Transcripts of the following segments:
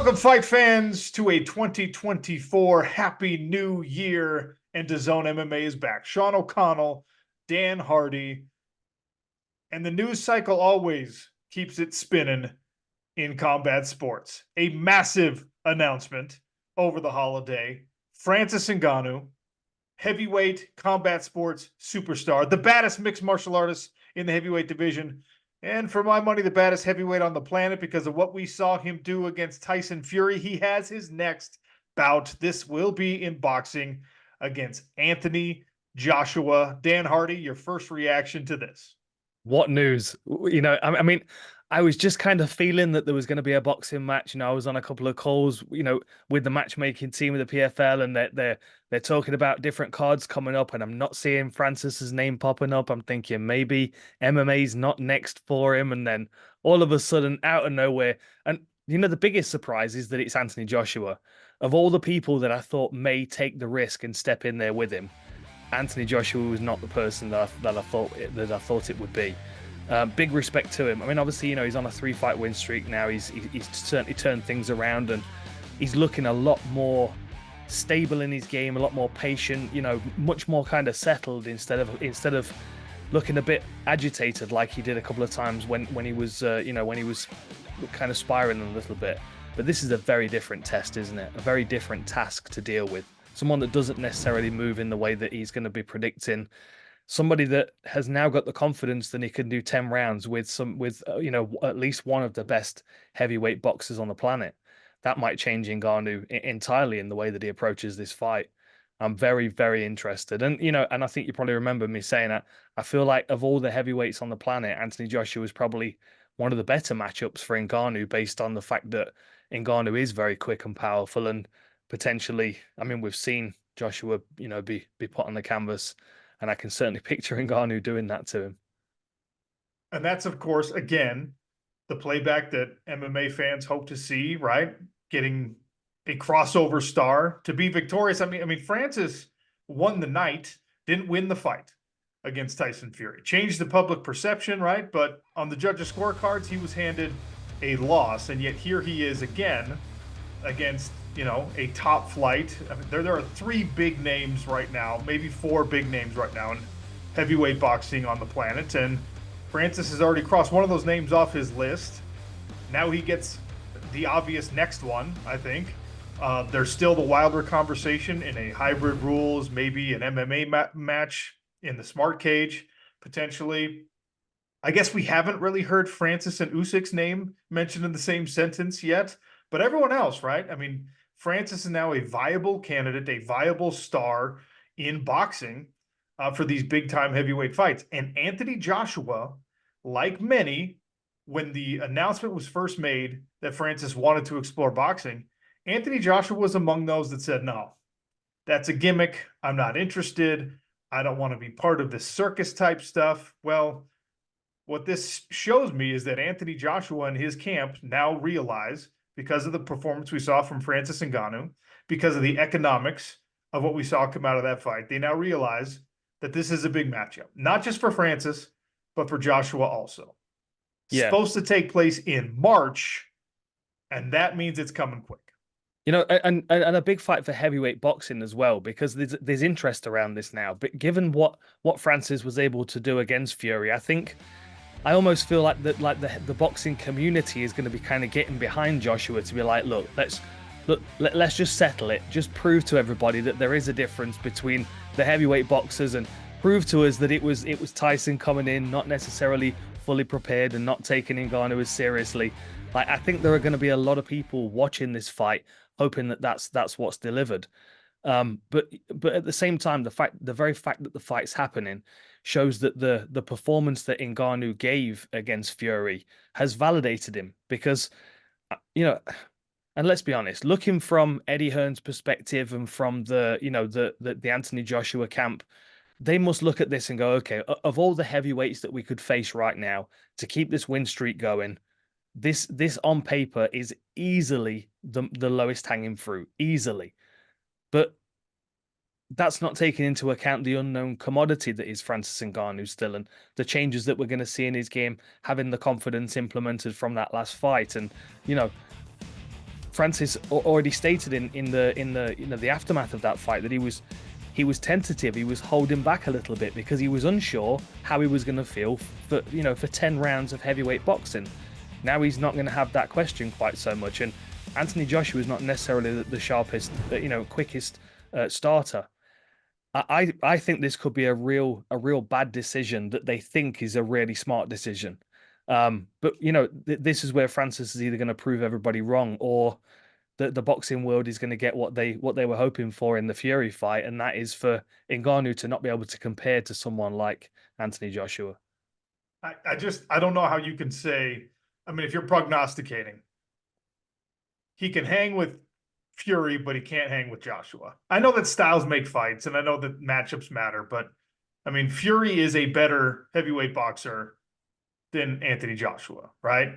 Welcome, fight fans, to a 2024 Happy New Year. And DAZN MMA is back. Sean O'Connell, Dan Hardy, and the news cycle always keeps it spinning in combat sports. A massive announcement over the holiday. Francis Ngannou, heavyweight combat sports superstar, the baddest mixed martial artist in the heavyweight division, and for my money, the baddest heavyweight on the planet because of what we saw him do against Tyson Fury. He has his next bout. This will be in boxing against Anthony Joshua. Dan Hardy, your first reaction to this? What news? I mean, I was just kind of feeling that there was going to be a boxing match. I was on a couple of calls, with the matchmaking team of the PFL, and they're talking about different cards coming up, and I'm not seeing Francis's name popping up. I'm thinking maybe MMA's not next for him, and then all of a sudden, out of nowhere, and the biggest surprise is that it's Anthony Joshua. Of all the people that I thought may take the risk and step in there with him, Anthony Joshua was not the person that I thought it would be. Big respect to him. I mean, obviously, he's on a 3-fight win streak now. He's certainly turned things around, and he's looking a lot more stable in his game, a lot more patient. Much more kind of settled instead of looking a bit agitated like he did a couple of times when he was kind of spiraling a little bit. But this is a very different test, isn't it? A very different task to deal with. Someone that doesn't necessarily move in the way that he's going to be predicting. Somebody that has now got the confidence that he can do 10 rounds with at least one of the best heavyweight boxers on the planet. That might change Ngannou entirely in the way that he approaches this fight. I'm very, very interested. And, and I think you probably remember me saying that I feel like of all the heavyweights on the planet, Anthony Joshua is probably one of the better matchups for Ngannou based on the fact that Ngannou is very quick and powerful, and potentially, I mean, we've seen Joshua, be put on the canvas, and I can certainly picture Ngannou doing that to him. And that's, of course, again, the playback that MMA fans hope to see, right? Getting a crossover star to be victorious. I mean, Francis won the night, didn't win the fight against Tyson Fury. Changed the public perception, right? But on the judges' scorecards, he was handed a loss, and yet here he is again against a top flight. I mean, there are 3 big names right now, maybe 4 big names right now in heavyweight boxing on the planet, and Francis has already crossed one of those names off his list. Now he gets the obvious next one, I think. There's still the Wilder conversation in a hybrid rules, maybe an MMA match in the smart cage, potentially. I guess we haven't really heard Francis and Usyk's name mentioned in the same sentence yet, but everyone else, right? I mean, Francis is now a viable candidate, a viable star in boxing for these big-time heavyweight fights. And Anthony Joshua, like many, when the announcement was first made that Francis wanted to explore boxing, Anthony Joshua was among those that said, no, that's a gimmick. I'm not interested. I don't want to be part of this circus-type stuff. Well, what this shows me is that Anthony Joshua and his camp now realize, because of the performance we saw from Francis Ngannou, because of the economics of what we saw come out of that fight, they now realize that this is a big matchup, not just for Francis, but for Joshua also. Yeah. Supposed to take place in March, and that means it's coming quick. And a big fight for heavyweight boxing as well, because there's interest around this now. But given what Francis was able to do against Fury, I almost feel like the boxing community is going to be kind of getting behind Joshua to be like, let's just settle it. Just prove to everybody that there is a difference between the heavyweight boxers, and prove to us that it was Tyson coming in not necessarily fully prepared and not taking Ngannou as seriously. Like, I think there are going to be a lot of people watching this fight hoping that that's what's delivered. But at the same time, the very fact that the fight's happening shows that the performance that Ngannou gave against Fury has validated him, because and let's be honest, looking from Eddie Hearn's perspective and from the Anthony Joshua camp, they must look at this and go, okay, of all the heavyweights that we could face right now to keep this win streak going, this on paper is easily the lowest hanging fruit, easily. But that's not taking into account the unknown commodity that is Francis Ngannou still, and the changes that we're going to see in his game, having the confidence implemented from that last fight. And, Francis already stated in the the aftermath of that fight that he was tentative. He was holding back a little bit because he was unsure how he was going to feel for for 10 rounds of heavyweight boxing. Now he's not going to have that question quite so much. And Anthony Joshua is not necessarily the sharpest, quickest starter. I think this could be a real bad decision that they think is a really smart decision. But this is where Francis is either going to prove everybody wrong, or the boxing world is going to get what they were hoping for in the Fury fight, and that is for Ngannou to not be able to compare to someone like Anthony Joshua. I don't know how you can say. I mean, if you're prognosticating, he can hang with Fury, but he can't hang with Joshua. I know that styles make fights, and I know that matchups matter, but I mean, Fury is a better heavyweight boxer than Anthony Joshua, right?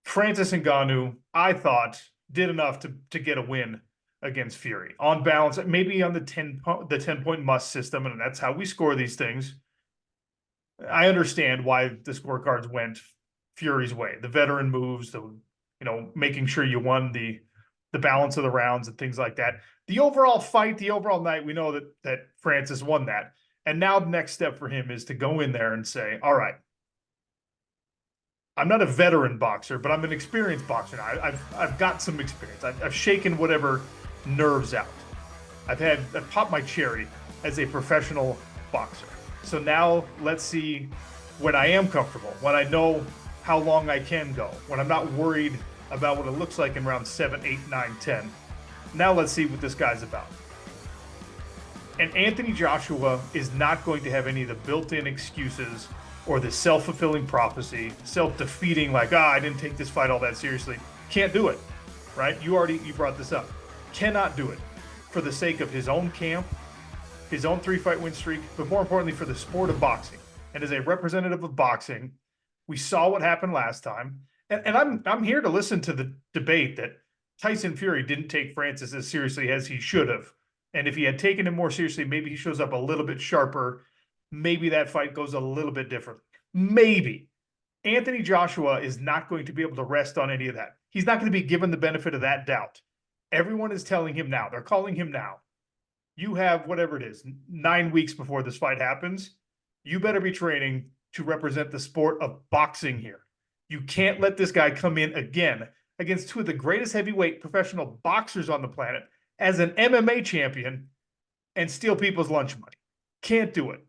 Francis Ngannou, I thought, did enough to get a win against Fury. On balance, maybe on the 10-point must system, and that's how we score these things. I understand why the scorecards went Fury's way. The veteran moves, making sure you won the balance of the rounds and things like that. The overall fight, the overall night, we know that Francis won that. And now the next step for him is to go in there and say, all right, I'm not a veteran boxer, but I'm an experienced boxer now. I've got some experience. I've shaken whatever nerves out. I've popped my cherry as a professional boxer. So now let's see when I am comfortable, when I know how long I can go, when I'm not worried about what it looks like in round 7, 8, 9, 10. Now let's see what this guy's about. And Anthony Joshua is not going to have any of the built-in excuses or the self-fulfilling prophecy, self-defeating, like, I didn't take this fight all that seriously. Can't do it, right? You brought this up. Cannot do it for the sake of his own camp, his own 3-fight win streak, but more importantly for the sport of boxing. And as a representative of boxing, we saw what happened last time. And I'm here to listen to the debate that Tyson Fury didn't take Francis as seriously as he should have. And if he had taken him more seriously, maybe he shows up a little bit sharper. Maybe that fight goes a little bit different. Maybe. Anthony Joshua is not going to be able to rest on any of that. He's not going to be given the benefit of that doubt. Everyone is telling him now. They're calling him now. You have whatever it is, 9 weeks before this fight happens. You better be training to represent the sport of boxing here. You can't let this guy come in again against two of the greatest heavyweight professional boxers on the planet as an MMA champion and steal people's lunch money. Can't do it.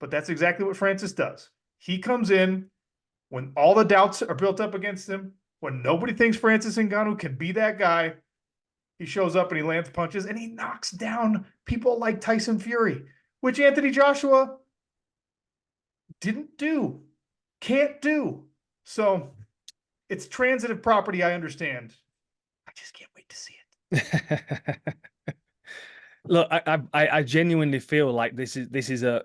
But that's exactly what Francis does. He comes in when all the doubts are built up against him, when nobody thinks Francis Ngannou can be that guy. He shows up and he lands punches and he knocks down people like Tyson Fury, which Anthony Joshua didn't do, can't do. So it's transitive property, I understand. I just can't wait to see it. Look, I genuinely feel like this is a,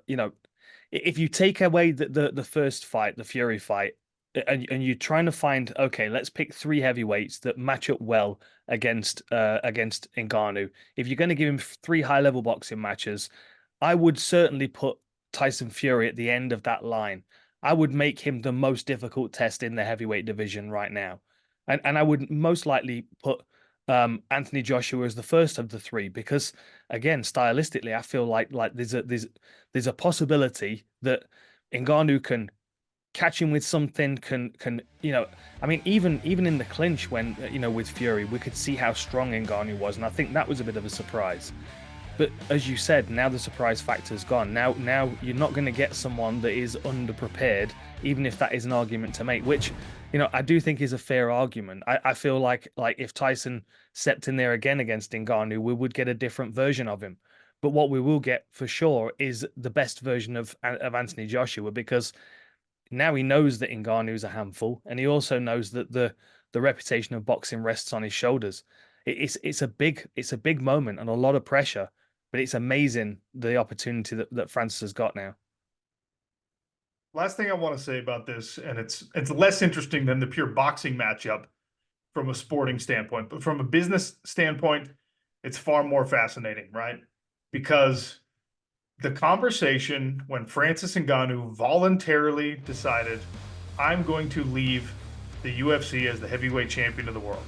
if you take away the first fight, the Fury fight, and you're trying to find, okay, let's pick 3 heavyweights that match up well against Ngannou. If you're going to give him 3 high-level boxing matches, I would certainly put Tyson Fury at the end of that line. I would make him the most difficult test in the heavyweight division right now. And I would most likely put Anthony Joshua as the first of the 3, because again, stylistically, I feel like there's a possibility that Ngannou can catch him with something, can I mean, even in the clinch when with Fury, we could see how strong Ngannou was, and I think that was a bit of a surprise. But as you said, now the surprise factor's gone. Now you're not going to get someone that is underprepared, even if that is an argument to make, which, I do think is a fair argument. I feel like if Tyson stepped in there again against Ngannou, we would get a different version of him. But what we will get for sure is the best version of Anthony Joshua, because now he knows that Ngannou is a handful, and he also knows that the reputation of boxing rests on his shoulders. It's a big moment and a lot of pressure. But it's amazing the opportunity that Francis has got now. Last thing I want to say about this, and it's less interesting than the pure boxing matchup from a sporting standpoint, but from a business standpoint, it's far more fascinating, right? Because the conversation when Francis Ngannou voluntarily decided, I'm going to leave the UFC as the heavyweight champion of the world.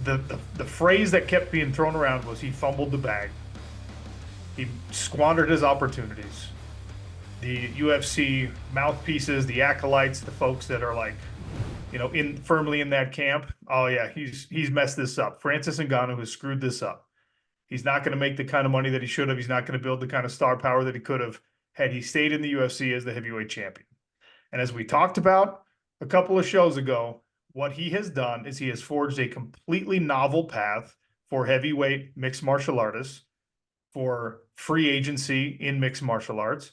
the phrase that kept being thrown around was he fumbled the bag. He squandered his opportunities. The UFC mouthpieces, the acolytes, the folks that are like, in firmly in that camp. Oh yeah, he's messed this up. Francis Ngannou has screwed this up. He's not going to make the kind of money that he should have. He's not going to build the kind of star power that he could have had he stayed in the UFC as the heavyweight champion. And as we talked about a couple of shows ago, what he has done is he has forged a completely novel path for heavyweight mixed martial artists, for free agency in mixed martial arts.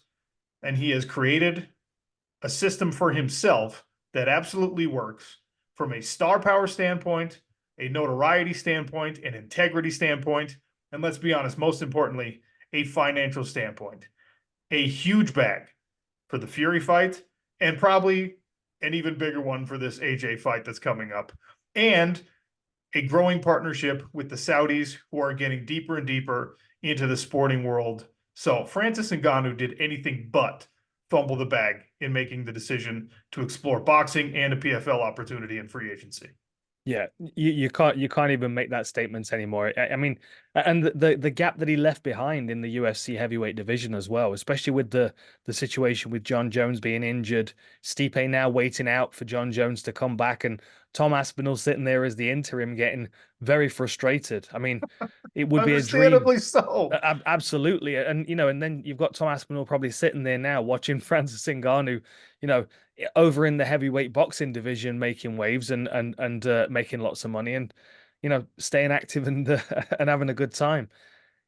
And he has created a system for himself that absolutely works from a star power standpoint, a notoriety standpoint, an integrity standpoint, and let's be honest, most importantly, a financial standpoint. A huge bag for the Fury fight, and probably an even bigger one for this AJ fight that's coming up. And a growing partnership with the Saudis, who are getting deeper and deeper into the sporting world. So Francis Ngannou did anything but fumble the bag in making the decision to explore boxing and a PFL opportunity in free agency. Yeah, you can't even make that statement anymore. I mean, and the gap that he left behind in the UFC heavyweight division as well, especially with the situation with John Jones being injured, Stipe now waiting out for John Jones to come back, and Tom Aspinall sitting there as the interim, getting very frustrated. I mean, it would be a dream. Understandably so. Absolutely, and and then you've got Tom Aspinall probably sitting there now watching Francis Ngannou, over in the heavyweight boxing division, making waves and making lots of money, and staying active and and having a good time.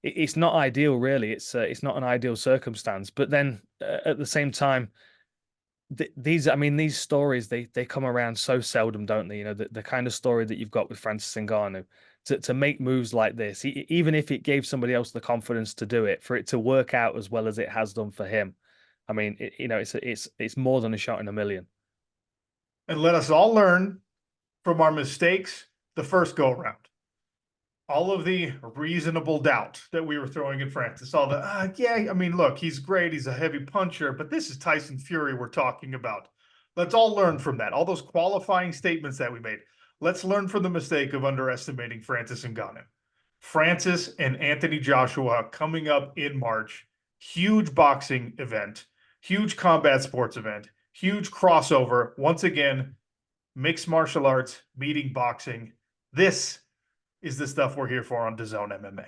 It's not ideal, really. It's not an ideal circumstance. But then at the same time, these stories they come around so seldom, don't they? The kind of story that you've got with Francis Ngannou to make moves like this, even if it gave somebody else the confidence to do it, for it to work out as well as it has done for him. I mean, it's more than a shot in a million. And let us all learn from our mistakes the first go around. All of the reasonable doubt that we were throwing at Francis, all the, yeah, I mean, look, he's great. He's a heavy puncher, but this is Tyson Fury we're talking about. Let's all learn from that. All those qualifying statements that we made. Let's learn from the mistake of underestimating Francis Ngannou. Francis and Anthony Joshua coming up in March. Huge boxing event, huge combat sports event, huge crossover. Once again, mixed martial arts meeting boxing. This is the stuff we're here for on DAZN MMA.